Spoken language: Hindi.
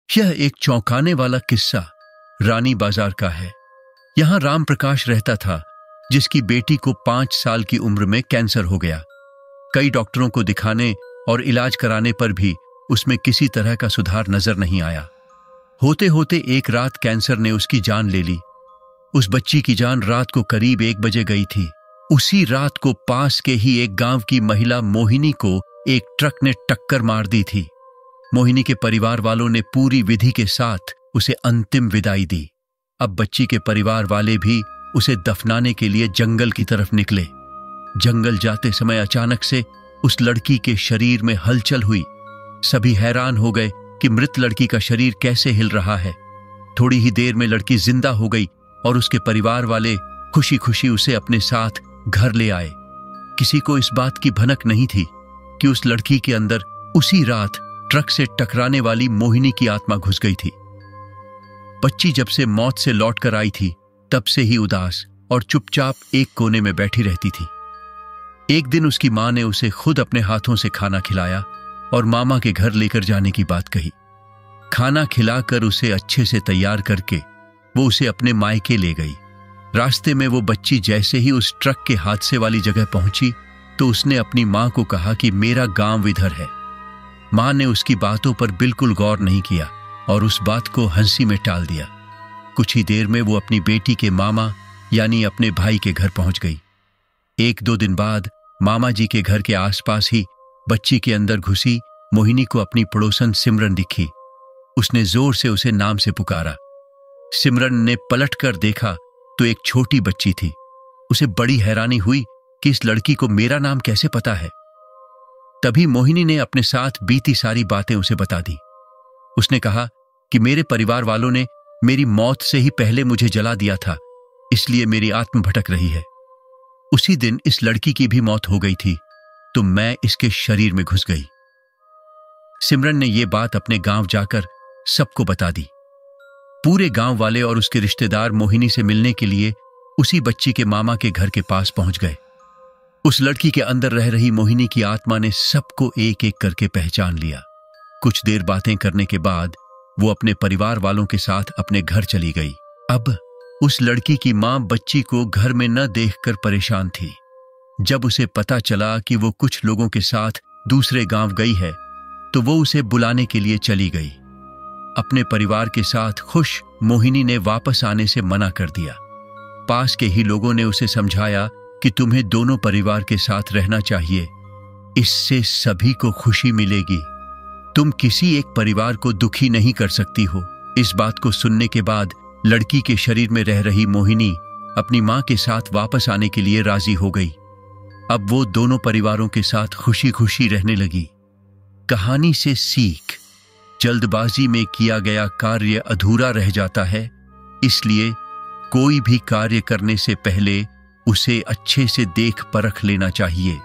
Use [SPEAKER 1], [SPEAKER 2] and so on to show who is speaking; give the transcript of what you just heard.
[SPEAKER 1] यह एक चौंकाने वाला किस्सा रानी बाजार का है। यहां राम प्रकाश रहता था, जिसकी बेटी को 5 साल की उम्र में कैंसर हो गया। कई डॉक्टरों को दिखाने और इलाज कराने पर भी उसमें किसी तरह का सुधार नजर नहीं आया। होते होते एक रात कैंसर ने उसकी जान ले ली। उस बच्ची की जान रात को करीब 1 बजे गई थी। उसी रात को पास के ही एक गांव की महिला मोहिनी को एक ट्रक ने टक्कर मार दी थी। मोहिनी के परिवार वालों ने पूरी विधि के साथ उसे अंतिम विदाई दी। अब बच्ची के परिवार वाले भी उसे दफनाने के लिए जंगल की तरफ निकले। जंगल जाते समय अचानक से उस लड़की के शरीर में हलचल हुई। सभी हैरान हो गए कि मृत लड़की का शरीर कैसे हिल रहा है। थोड़ी ही देर में लड़की जिंदा हो गई और उसके परिवार वाले खुशी खुशी उसे अपने साथ घर ले आए। किसी को इस बात की भनक नहीं थी कि उस लड़की के अंदर उसी रात ट्रक से टकराने वाली मोहिनी की आत्मा घुस गई थी। बच्ची जब से मौत से लौट कर आई थी, तब से ही उदास और चुपचाप एक कोने में बैठी रहती थी। एक दिन उसकी मां ने उसे खुद अपने हाथों से खाना खिलाया और मामा के घर लेकर जाने की बात कही। खाना खिलाकर उसे अच्छे से तैयार करके वो उसे अपने मायके ले गई। रास्ते में वो बच्ची जैसे ही उस ट्रक के हादसे वाली जगह पहुंची तो उसने अपनी मां को कहा कि मेरा गांव इधर है। मां ने उसकी बातों पर बिल्कुल गौर नहीं किया और उस बात को हंसी में टाल दिया। कुछ ही देर में वो अपनी बेटी के मामा यानी अपने भाई के घर पहुंच गई। 1-2 दिन बाद मामा जी के घर के आसपास ही बच्ची के अंदर घुसी मोहिनी को अपनी पड़ोसन सिमरन दिखी। उसने जोर से उसे नाम से पुकारा। सिमरन ने पलटकर देखा तो एक छोटी बच्ची थी। उसे बड़ी हैरानी हुई कि इस लड़की को मेरा नाम कैसे पता है। तभी मोहिनी ने अपने साथ बीती सारी बातें उसे बता दी। उसने कहा कि मेरे परिवार वालों ने मेरी मौत से ही पहले मुझे जला दिया था, इसलिए मेरी आत्मा भटक रही है। उसी दिन इस लड़की की भी मौत हो गई थी, तो मैं इसके शरीर में घुस गई। सिमरन ने यह बात अपने गांव जाकर सबको बता दी। पूरे गांव वाले और उसके रिश्तेदार मोहिनी से मिलने के लिए उसी बच्ची के मामा के घर के पास पहुंच गए। उस लड़की के अंदर रह रही मोहिनी की आत्मा ने सबको एक एक करके पहचान लिया। कुछ देर बातें करने के बाद वो अपने परिवार वालों के साथ अपने घर चली गई। अब उस लड़की की मां बच्ची को घर में न देखकर परेशान थी। जब उसे पता चला कि वो कुछ लोगों के साथ दूसरे गांव गई है, तो वो उसे बुलाने के लिए चली गई। अपने परिवार के साथ खुश मोहिनी ने वापस आने से मना कर दिया। पास के ही लोगों ने उसे समझाया कि तुम्हें दोनों परिवार के साथ रहना चाहिए, इससे सभी को खुशी मिलेगी। तुम किसी एक परिवार को दुखी नहीं कर सकती हो। इस बात को सुनने के बाद लड़की के शरीर में रह रही मोहिनी अपनी मां के साथ वापस आने के लिए राजी हो गई। अब वो दोनों परिवारों के साथ खुशी खुशी रहने लगी। कहानी से सीख: जल्दबाजी में किया गया कार्य अधूरा रह जाता है, इसलिए कोई भी कार्य करने से पहले उसे अच्छे से देख परख लेना चाहिए।